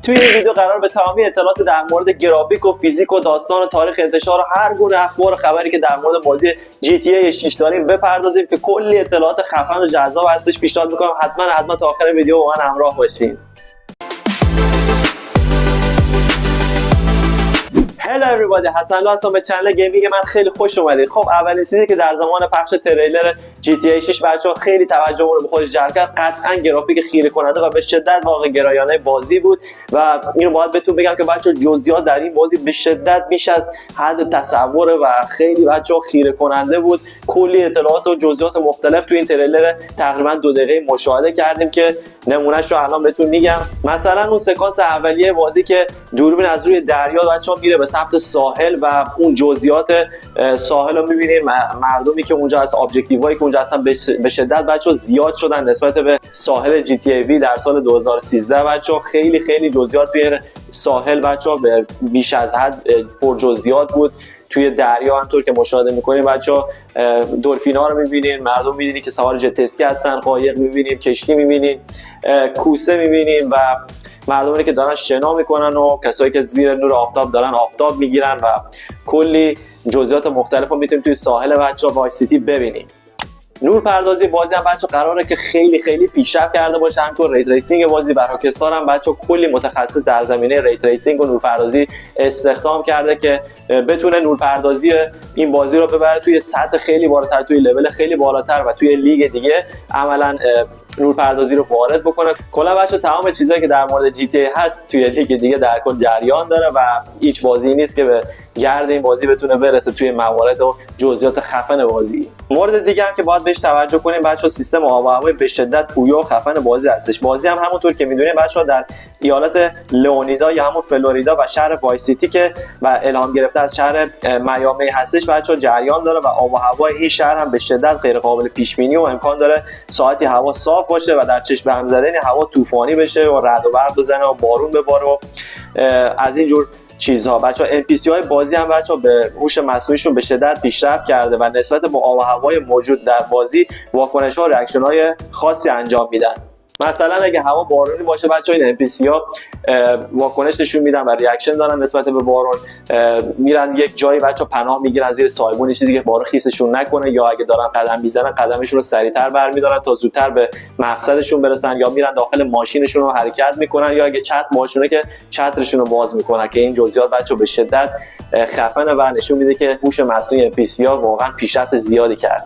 توی این ویدیو قرار به تمامی اطلاعات در مورد گرافیک و فیزیک و داستان و تاریخ انتشار و هر گونه اخبار و خبری که در مورد بازی GTA 6 داریم بپردازیم که کلی اطلاعات خفن و جذاب هستش. پیشنهاد میکنم حتما تا آخر ویدیو با من همراه باشین. هلو everybody، حسن لو هستم به چنل گیمینگ من. خیلی خوش اومدید. خب اولین چیزی که در زمان پخش تریلر GTA 6 بچه‌ها خیلی توجهمون رو به خودش جلب کرد، قطعاً گرافیک خیره کننده و به شدت واقع گرایانه بازی بود و اینو باید بهتون بگم که بچه‌ها جزئیات در این بازی به شدت بیش از حد تصور و خیلی بچه‌ها خیره کننده بود. کلی اطلاعات و جزئیات مختلف تو این تریلر تقریباً 2 دقیقه مشاهده کردیم که نمونهش رو الان بهتون میگم. مثلا اون سکانس اولیه بازی که دوربین از روی دریا بچه‌ها میره به سمت ساحل و اون جزئیات ساحل رو می‌بینید، مردمی که اونجا از ابجکتیوهایی که اونجا هستن به شدت بچه‌ها زیاد شدن نسبت به ساحل GTA V در سال 2013. بچه‌ها خیلی جزئیات توی ساحل بچه‌ها بیش از حد پر جزئیات بود. توی دریا همونطور که مشاهده می‌کنید بچه‌ها دلفینا رو می‌بینید، مردم می‌بینید که سوار جت اسکی هستن، قایق می‌بینید، کشتی می‌بینید، کوسه می‌بینید و مردمی که دارن شنا میکنن و کسایی که زیر نور آفتاب دارن آفتاب میگیرن و کلی جزئیات مختلف رو میتونید توی ساحل بچه‌ها وایس سیتی ببینید. نور پردازی بازی هم بچه‌ها قراره که خیلی پیشرفت کرده باشه. همینطور ری تریسینگ بازی برای راکستار هم بچه‌ها کلی متخصص در زمینه ری تریسینگ و نور پردازی استخدام کرده که بتونه نور پردازی این بازی رو ببره توی سطح خیلی بالاتر، توی لول خیلی بالاتر و توی لیگ دیگه عملاً نور پردازی رو وارد بکنه. کلا بچه‌ها تمام چیزایی که در مورد GTA هست توی لیگ دیگه در کل جریان داره و هیچ بازی نیست که به گرد این بازی بتونه برسه توی موارد و جزئیات خفن بازی. مورد دیگه هم که باید بهش توجه کنیم بچه‌ها سیستم آب و هوای به شدت پویا و خفن بازی هستش. بازی هم همونطور که میدونید بچه‌ها در ایالت لئونیدا یا همون فلوریدا و شهر وایس سیتی که و الهام گرفته از شهر میامی هستش بچه‌ها جریان داره و آب و هوای این شهر هم به شدت غیر قابل پیش بینی و امکان داره ساعتی هوا صاف باشه و در چشم هم زدن هوا طوفانی بشه و رعد و برق بزنه و بارون بباره و از این جور چیزها. بچه‌ها NPC های بازی هم بچه‌ها به هوش مصنوعیشون به شدت پیشرفت کرده و نسبت به آب و هوای موجود در بازی واکنش‌ها و ریاکشن‌های خاصی انجام میدن. مثلا اگه هوا بارونی باشه بچه‌ها این NPC ها واکنش نشون میدن و ریاکشن دارن نسبت به بارون، میرن یک جایی بچه‌ها پناه میگیرن زیر سایبون، چیزی که بارون خیسشون نکنه، یا اگه دارن قدم میزنن قدمشون رو سریعتر برمی‌دارن تا زودتر به مقصدشون برسن، یا میرن داخل ماشینشون رو حرکت میکنن، یا اگه چتر ماشونه که چترشون رو باز میکنن که این جزئیات بچه‌ها به شدت خفنه و نشون میده که هوش مصنوعی NPC ها واقعا پیشرفت زیادی کرده.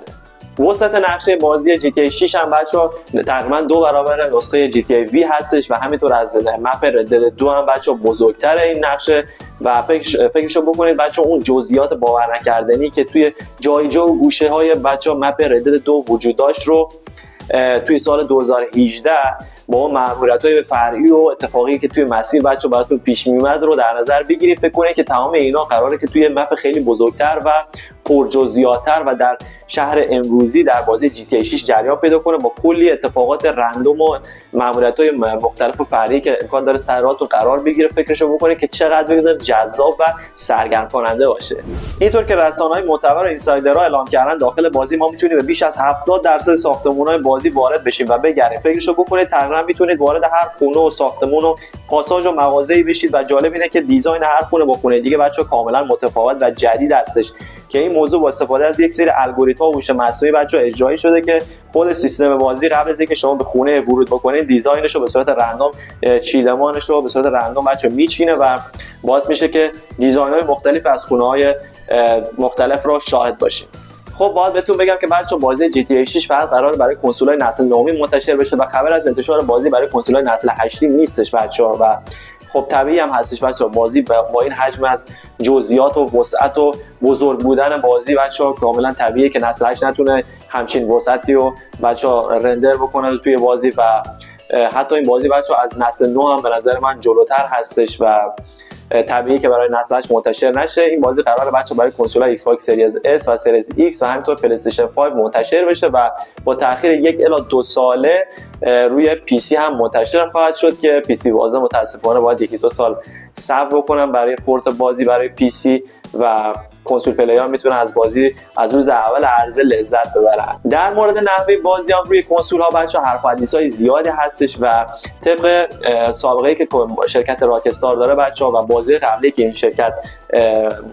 وسط نقشه بازی GTA 6 هم بچه‌ها تقریبا 2 برابر نسخه GTA V هستش و همینطور از مپ ردد 2 هم بچه‌ها بزرگتره این نقشه و فکرشو بکنید بچه‌ها اون جزئیات باور نکردنی که توی جا و گوشه‌های بچه‌ها مپ ردد 2 وجود داشت رو توی سال 2018 با اون مأموریت‌های فرعی و اتفاقی که توی مسیر بچه‌ها براتون پیش میومد رو در نظر بگیرید. فکر کنید که تمام اینا قراره که توی مپ خیلی بزرگتر و پرجزئیات‌تر و در شهر امروزی در بازی GTA 6 جریان پیدا کنه با کلی اتفاقات رندوم و مأموریت‌های مختلف و فرعی که امکان داره سراتون قرار بگیره. فکرشو بکنید که چقدر بگذار جذاب و سرگرم کننده باشه. اینطور که رسانه‌های معتبر و اینسایدرها اعلام کردن داخل بازی ما میتونیم به بیش از 70% ساختمان‌های بازی وارد بشیم و بگردیم. فکرشو بکنید تقریبا میتونید وارد هر خونه و ساختمان و پاساژ و مغازه‌ای بشید و جالب اینه که دیزاین هر خونه با خونه دیگه بچه‌ها کاملا متفاوت و جدید هستش که این موضوع با استفاده از یک سری الگوریتم‌ها و هوش مصنوعی بچه‌ها اجرایی شده که خود سیستم بازی قبل از اینکه شما به خونه ورود بکنید دیزاینش رو به صورت رندوم چیدمانش رو به صورت رندوم بچه‌ها میچینه و باعث میشه که دیزاین‌های مختلف از خونه‌های مختلف رو شاهد باشید. خب باید بهتون بگم که بچه‌ها بازی GTA 6 فقط قراره برای کنسول‌های نسل نهم منتشر بشه و خبر از انتشار بازی برای کنسول‌های نسل 8 نیستش بچه‌ها و خب طبیعی هم هستش بچه‌ها بازی با این حجم از جزئیات و وسعت و بزرگ بودن بازی بچه‌ها کاملا طبیعیه که نسل 8 نتونه همچین وسعتی رو بچه‌ها رندر بکنه توی بازی و حتی این بازی بچه‌ها از نسل 9 هم به نظر من جلوتر هستش و طبیعیه که برای نسلش منتشر نشه. این بازی قراره بچه‌ها برای کنسول‌های ایکس باکس سریز اس و سریز ایکس و همینطور پلی استیشن 5 منتشر بشه و با تأخیر 1 الی 2 ساله روی پی سی هم منتشر خواهد شد که پی سی بازه متاسفانه باید 1-2 سال صبر بکنم برای پورت بازی برای پی سی و کنسول پلیر میتونن از بازی از روز اول عرضه لذت ببرن. در مورد نحوه بازی هم روی کنسول ها بچه حرف و حدیث زیادی هستش و طبق سابقه‌ای که شرکت راکستار داره بچه‌ها و بازی قبلی که این شرکت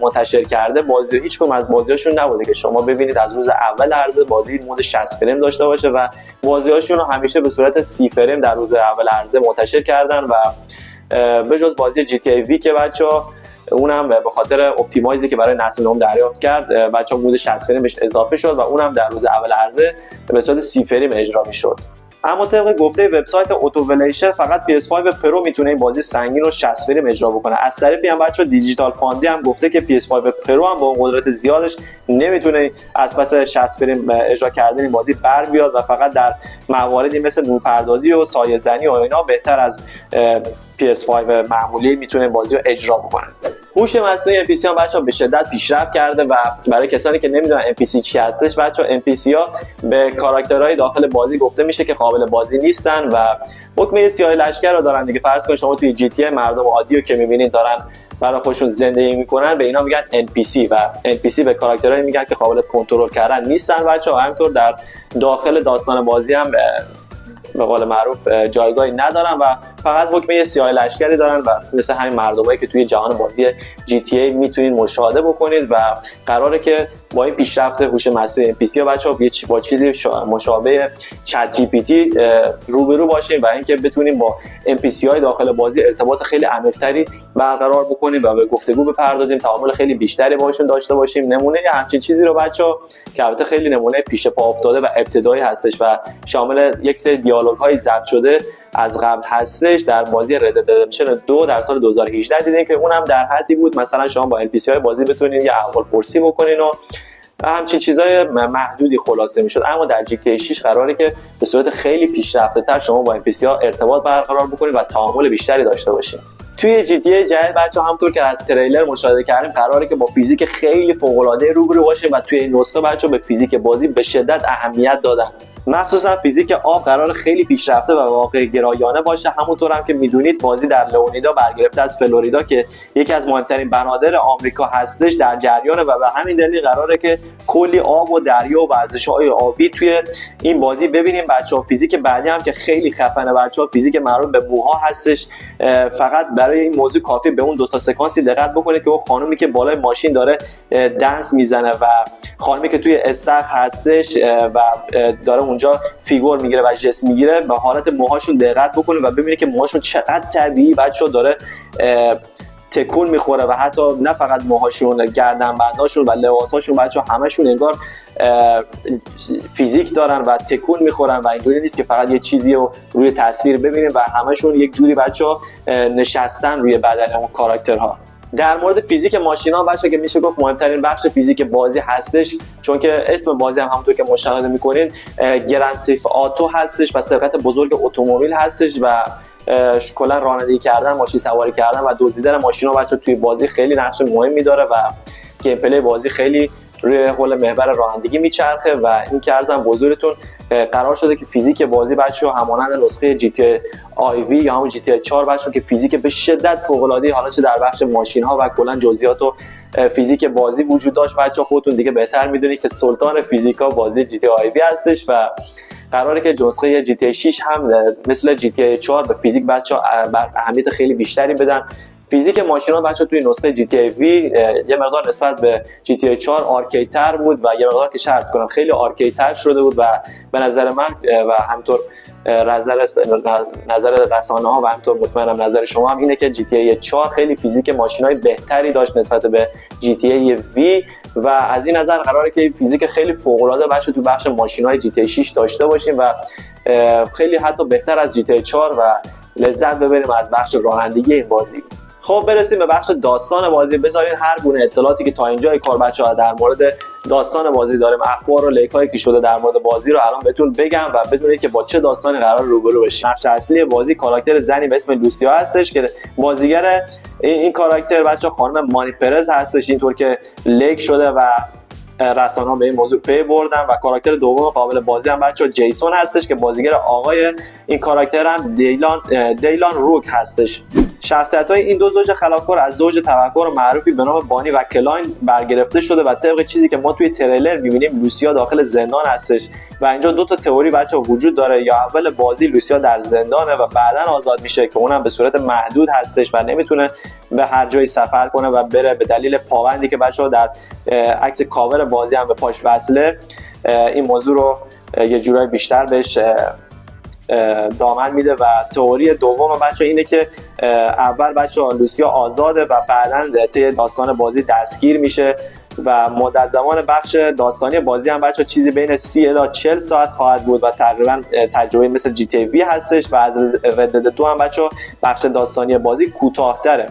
منتشر کرده، بازی هیچ کدوم از بازیاشون نبوده که شما ببینید از روز اول عرضه بازی مود 60 فریم داشته باشه و بازیاشون رو همیشه به صورت 30 فریم در روز اول عرضه منتشر کردن و به جز بازی GTA V که بچه‌ها اونم به خاطر اپتیمایزی که برای نسل نهم دریافت کرد بچه‌ها مود 60 فریم بهش اضافه شد و اونم در روز اول عرضه به صورت 30 فریم اجرا می‌شد. اما طبق گفته وبسایت اوتوولیشن فقط PS5 پرو میتونه این بازی سنگین رو 60 فریم اجرا بکنه. از طرفی هم بچه‌ها دیجیتال فاندری هم گفته که PS5 پرو هم با اون قدرت زیادش نمیتونه از پس 60 فریم اجرا کردن این بازی بر بیاد و فقط در مواردی مثل نورپردازی و سایه‌زنی و اینا بهتر از PS5 معمولی میتونه بازی رو اجرا بکنه. هوش مصنوعی NPC ها بچه‌ها به شدت پیشرفت کرده و برای کسانی که نمیدونن NPC چی هستش بچه‌ها، NPC ها به کاراکترهای داخل بازی گفته میشه که قابل بازی نیستن و حکم سیاه لشکر رو دارن دیگه. فرض کنید شما توی GTA مردم عادی رو که میبینید دارن برای خودشون زندگی میکنن، به اینا میگن NPC و NPC به کاراکترهایی میگن که قابل کنترل کردن نیستن بچه‌ها. همینطور در داخل داستان بازی هم به قول معروف جایگاهی ندارن و فقط حکم یه سیاه لشکری دارن و مثل همین مردمایی که توی جهان بازی GTA میتونید مشاهده بکنید و قراره که با این پیشرفت هوش مصنوعی NPC ها بچه‌ها با چیزی مشابه چت GPT روبرو باشیم و اینکه بتونیم با NPC های داخل بازی ارتباط خیلی عمیق‌تری برقرار بکنیم و به گفتگو بپردازیم، تعامل خیلی بیشتری باشون داشته باشیم. نمونه همچین چیزی رو بچه‌ها که البته خیلی نمونه پیش پا افتاده و ابتدایی هستش و شامل یک سری دیالوگ‌های ضبط شده از قبل هستش در بازی رد دد ردمپشن 2 در سال 2018 دیدین که اونم در حدی بود مثلا شما با NPC های بازی بتونین یه احوال پرسی بکنین و همچین چیزای محدودی خلاصه میشد. اما در GTA 6 قراره که به صورت خیلی پیشرفته تر شما با NPC ها ارتباط برقرار بکنید و تعامل بیشتری داشته باشین. توی GTA جدید بچه‌ها همونطور که از تریلر مشاهده کردیم قراره که با فیزیک خیلی فوق‌العاده روبرو باشیم و توی این نسخه بچه‌ها به فیزیک بازی به شدت اهمیت دادن. مخصوصا فیزیک آب قرار خیلی پیشرفته و واقع گرایانه باشه. همونطور هم که میدونید بازی در لئونیدا برگرفته از فلوریدا که یکی از مهمترین بنادر آمریکا هستش در جریانه و به همین دلیل قراره که کلی آب و دریا و ورزش‌های آبی توی این بازی ببینیم بچه‌ها. فیزیک بعدی هم که خیلی خفنه بچه‌ها، فیزیک مربوط به موها هستش. فقط برای این موضوع کافی به اون دو تا سکانسی دقت بکنید که اون خانومی که بالای ماشین داره دنس میزنه و خانومی که توی استخر هستش و داره اونجا فیگور میگیره و جسم میگیره، به حالت موهاشون دقت بکنید و ببینید که موهاشون چقدر طبیعی بچه‌ها داره تکون میخوره و حتی نه فقط موهاشون، گردنبنداشون و لباساشون بچه‌ها همشون انگار فیزیک دارن و تکون میخورن و اینجوری نیست که فقط یه چیزی رو روی تصویر ببینیم و همشون یک جوری بچه‌ها نشستن روی بدن اون کاراکترها. در مورد فیزیک ماشینا بچه‌ها که میشه گفت مهمترین بخش فیزیک بازی هستش، چون که اسم بازی هم همونطور که مشاهده میکنین گرند تف آتو هستش و سرقت بزرگ اتومبیل هستش و کلا رانندگی کردن، ماشین سواری کردن و دزدیدن ماشینا بچه‌ها توی بازی خیلی نقش مهمی داره و گیم پلی بازی خیلی روی حول محور رانندگی میچرخه و این که عرضم بزرگتون قرار شده که فیزیک بازی بچه‌ها همانند نسخه GTA IV یا همون GTA 4 بچه‌ها که فیزیک به شدت فوق‌العاده حالا چه در بخش ماشین‌ها و کلا جزئیات و فیزیک بازی وجود داشت. بچه‌ها خودتون دیگه بهتر میدونید که سلطان فیزیکا بازی GTA IV هستش و قراره که نسخه GTA 6 هم مثل GTA 4 به فیزیک بچه‌ها اهمیت خیلی بیشتری بدن. فیزیک ماشینا بچه‌ها توی نسخه GTA V یه مقدار نسبت به GTA 4 آرکیدتر بود و یه مقدار که شرط کنم خیلی آرکیدتر شده بود و به نظر من و همینطور نظر رسانه‌ها و همینطور مطمئنم نظر شما هم اینه که GTA 4 خیلی فیزیک ماشینای بهتری داشت نسبت به GTA V و از این نظر قراره که فیزیک خیلی فوق‌العاده بچه‌ها تو بخش ماشینای GTA 6 داشته باشیم و خیلی حتی بهتر از GTA 4 و لذت ببریم از بخش رانندگی این بازی. خب برسیم به بخش داستان بازی. بذارین هر گونه اطلاعاتی که تا اینجای کار بچه‌ها در مورد داستان بازی داریم، اخبار و لیک‌هایی که شده در مورد بازی رو الان بهتون بگم و بدونید که با چه داستانی قرار روبرو بشیم. نقش اصلی بازی کاراکتر زنی به اسم لوسیا هستش که بازیگر این کاراکتر بچه‌ها خانم مانی پرز هستش، اینطور که لیک شده و رسانه‌ها به این موضوع پی بردن و کاراکتر دوم قابل بازی هم بچه‌ها جیسون هستش که بازیگر آقای این کاراکتر هم دیلان روک هستش. شخصیت‌های این دو زوج خلافکار از زوج تفکر معروفی به نام بانی و کلاین برگرفته شده و طبق چیزی که ما توی تریلر می‌بینیم لوسیا داخل زندان هستش و اینجا دو تا تئوری بچه‌ها وجود داره. یا اول بازی لوسیا در زندانه و بعداً آزاد میشه که اونم به صورت محدود هستش و نمیتونه به هر جایی سفر کنه و بره به دلیل پابندی که بچه‌ها در عکس کاور بازی هم به پاش وصله. این موضوع رو یه جورایی بیشتر بهش دامن میده و تئوری دوم بچه اینه که اول بچه لوسیا آزاده و بعداً طی داستان بازی دستگیر میشه و مدت زمان بخش داستانی بازی هم بچه چیزی بین 30 الی 40 ساعت خواهد بود و تقریبا تجربه مثل جی تی وی هستش و از ردد 2 هم بچه بخش داستانی بازی کوتاه‌تره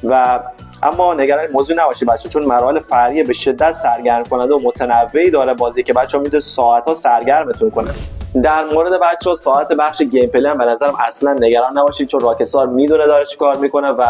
و اما نگران موضوع نباشید بچه، چون مراحل فرعی به شدت سرگرم کننده و متنوعی داره بازی که بچه میتونه ساعت‌ها سرگرمتون کنه. در مورد بچه‌ها ساعت بخش گیم پلی هم به نظرم اصلا نگران نباشید، چون راکستار میدونه داره چیکار میکنه و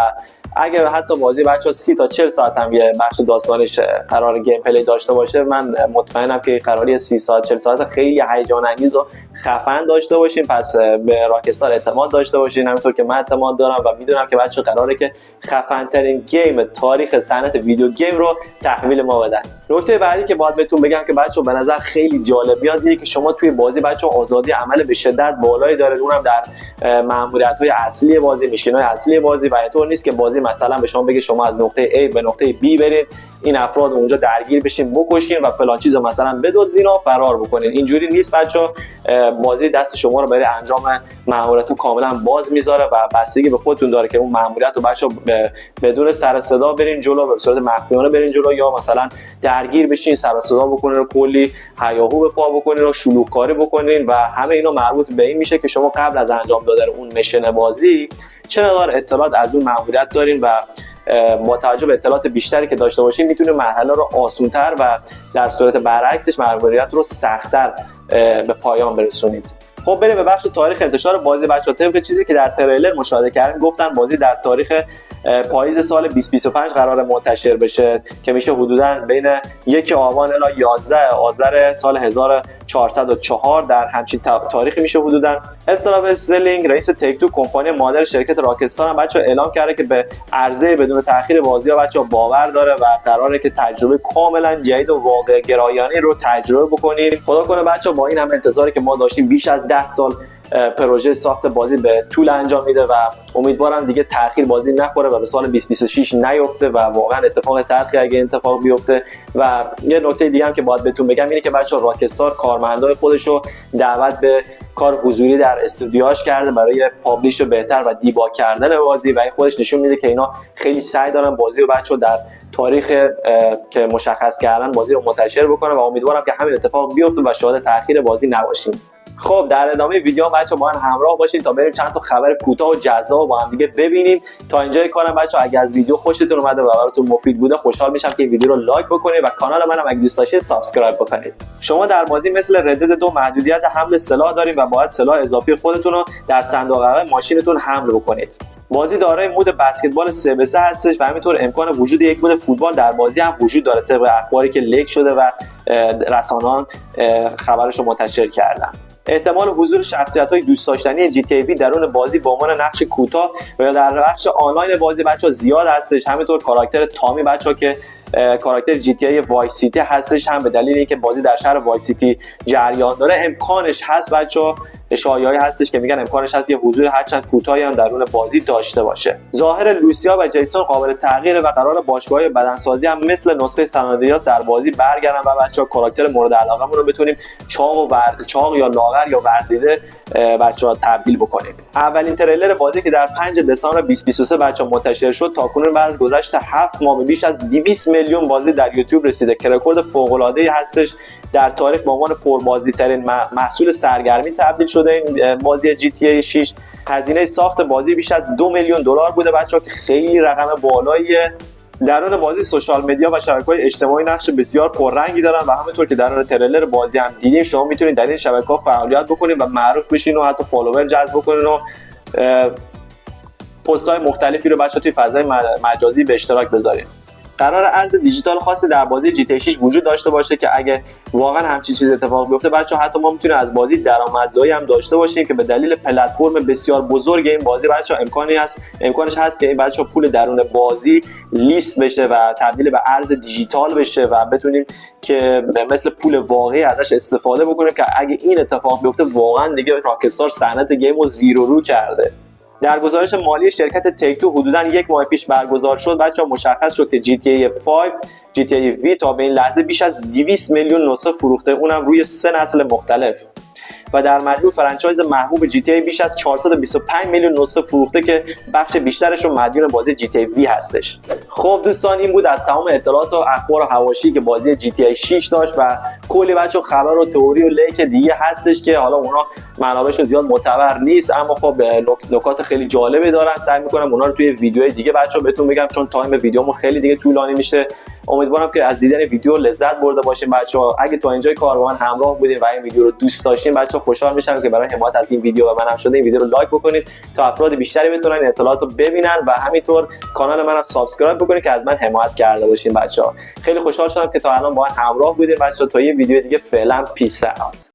اگه حتی بازی بچه‌ها 30 تا 40 ساعت هم یه بخش داستانیش قرار گیم پلی داشته باشه، من مطمئنم که قراری 30 ساعت 40 ساعت خیلی هیجان انگیز و خفن داشته باشیم. پس به راکستار اعتماد داشته باشین، همونطور که من اعتماد دارم و میدونم که بچه‌ها قراره که خفن ترین گیم تاریخ صنعت ویدیو گیم رو تحویل ما بدن. نکته بعدی که باید بهتون بگم که بچه‌ها به نظر خیلی جالب میاد اینه که شما توی بازی بچه‌ها آزادی عمل به شدت بالایی داره، اونم در مأموریت‌های اصلی بازی، میشن‌های اصلی بازی و اینطور نیست که بازی مثلا به شما بگه شما از نقطه A به نقطه B برید، این افراد اونجا درگیر بشین، بکشین و فلان چیزو مثلا بدزدین و فرار بکنین. اینجوری نیست بچه‌ها، بازی دست شما رو برای انجام مأموریت‌ها کاملا باز میذاره و بستگی به خودتون داره که اون مأموریت رو بچه‌ها بدون سر صدا برین جلو، به صورت مخفیانه برین جلو یا مثلا درگیر بشین، سر صدا بکنین و کلی هیاهو به پا بکنین و شلوغ‌کاری بکنین و همه اینا مربوط به این میشه که شما قبل از انجام دادن اون میشن بازی چه مقدار اطلاعات از اون مأموریت دارین و با توجه به اطلاعات بیشتری که داشته باشین میتونید مرحله رو آسان‌تر و در صورت برعکسش مأموریت رو سخت‌تر به پایان برسونید. خب بریم به بخش تاریخ انتشار بازی بچه‌ها. طبق چیزی که در تریلر مشاهده کردیم گفتن بازی در تاریخ پاییز سال 2025 قرار منتشر بشه که میشه حدوداً بین 1 آبان الی 11 آذر سال 1404 در همچین تاریخی میشه حدوداً. استراو استرلینگ رئیس تیک تو کمپانی مادر شرکت راکستار هم بچه‌ها اعلام کرده که به عرضه بدون تأخیر بازی‌ها بچه‌ها باور داره و قراره که تجربه کاملا جدید و واقع گرایانه رو تجربه بکنید. خدا کنه بچه‌ها با این هم انتظاری که ما داشتیم بیش از 10 سال پروژه ساخت بازی به طول انجام میده و امیدوارم دیگه تأخیر بازی نخوره و به سال 2026 نیفته و واقعا اتفاق تلخی اگه اتفاق بیفته. و یه نکته دیگه هم که باید بهتون بگم اینه که بچه‌ها راکستار کارمندای خودش رو دعوت به کار حضوری در استودیوهاش کرده برای پابلیش بهتر و دیباگ کردن بازی و این خودش نشون میده که اینا خیلی سعی دارن بازی رو بچه‌ها در تاریخ که مشخص کردن بازی رو منتشر بکنه و امیدوارم که همین اتفاق بیفته و شاهد تأخیر بازی نباشیم. خب در ادامه ویدیو بچه‌ها با من همراه باشین تا بریم چند تا خبر کوتاه و جذاب با هم دیگه ببینیم. تا اینجای کارم بچه‌ها اگه از ویدیو خوشتون اومده و براتون مفید بوده خوشحال میشم که این ویدیو رو لایک بکنید و کانال منم اگه دوست داشتید سابسکرایب بکنید. شما در بازی مثل ردد 2 محدودیت حمل سلاح دارید و باید سلاح اضافی خودتون رو در صندوق عقب ماشینتون حمل بکنید. بازی دارای مود بسکتبال 3-3 هستش و همینطور امکان وجود یک مود فوتبال در بازی هم وجود داره طبق اخباری که لیک شده و رسانه‌ها خبرش رو منتشر کردن. احتمال حضور شخصیت‌های دوست داشتنی جی تی وی درون بازی به عنوان نقش کوتاه و یا در بخش آنلاین بازی بچه‌ها زیاد هستش. همینطور کاراکتر تامی بچه‌ها که کاراکتر جی تی ای وای سیتی هستش هم به دلیل اینکه بازی در شهر وای سیتی جریان داره امکانش هست بچه‌ها، شایعه‌ای هستش که میگن امکانش هست یه حضور هرچند کوتاهی هم درون بازی داشته باشه. ظاهر لوسیا و جیسون قابل تغییره و قرار باشگاه بدنسازی هم مثل نسخه سان‌اندریاس در بازی برگردن و بچه‌ها کاراکتر مورد علاقه‌مون رو بتونیم چاق یا لاغر یا ورزیده بچه‌ها تبدیل بکنیم. اولین تریلر بازی که در 5 دسامبر 2023 بچه‌ها منتشر شد تاکنون بعد از گذشت 7 ماه به بیش از 200 میلیون بازی در یوتیوب رسیده که رکورد فوق‌العاده‌ای هستش. در تاریخ به عنوان پربازی‌ترین محصول سرگرمی تبدیل شده این بازی جی تی ای 6. هزینه ساخت بازی بیش از 2 میلیون دلار بوده بچه‌ها که خیلی رقم بالاییه. درون بازی سوشال مدیا و شبکه‌های اجتماعی نقش بسیار پررنگی دارن و همونطور که درون تریلر بازی هم دیدیم شما میتونید در این شبکه‌ها فعالیت بکنید و معروف بشین و حتی فالوور جذب بکنید و پست‌های مختلفی رو بچه‌ها توی فضای مجازی به اشتراک بذارید. قرار ارز دیجیتال خاصی در بازی جی تی 6 وجود داشته باشه که اگه واقعا همچین چیز اتفاق بیفته بچه‌ها حتی ما میتونیم از بازی درآمدزایی هم داشته باشیم که به دلیل پلتفرم بسیار بزرگ این بازی بچه‌ها امکانش هست که این بچه‌ها پول درون بازی لیست بشه و تبدیل به ارز دیجیتال بشه و بتونیم که مثل پول واقعی ازش استفاده بکنیم که اگه این اتفاق بیفته واقعا دیگه راکستار صنعت گیم رو زیر و رو کرده. در گزارش مالی شرکت تیک تو حدوداً یک ماه پیش برگزار شد بچه‌ها مشخص شد که جی تی ای 5 جی تی ای وی تا به این لحظه بیش از 200 میلیون نسخه فروخته، اونم روی 3 نسل مختلف و در مجموع فرانچایز محبوب جی تی ای بیش از 425 میلیون نسخه فروخته که بخش بیشترش رو مدیون بازی جی تی ای وی هستش. خب دوستان این بود از تمام اطلاعات و اخبار و حواشی که بازی جی تی ای 6 داشت و کلی بچه خبر و تئوری و لیک دیگه هستش که حالا اونا منابعش زیاد معتبر نیست اما خب نکات خیلی جالبی دارن. سعی میکنم اونا رو توی ویدیوهای دیگه بچه‌ها بهتون بگم چون تایم ویدیومون خیلی دیگه طولانی میشه. امیدوارم که از دیدن ویدیو لذت برده باشین بچه‌ها. اگه تا اینجای کار با من همراه بودین و این ویدیو رو دوست داشتین بچه‌ها خوشحال میشم که برای حمایت از این ویدیو و منم شده این ویدیو رو لایک بکنید تا افراد بیشتری بتونن این اطلاعات رو ببینن و همینطور کانال منم سابسکرایب بکنید که از من حمایت کرده باشین بچه‌ها. خیلی خوشحال شدم که تا الان با من همراه بودین بچه‌ها. تا یه ویدیو دیگه فعلا پیس اوت.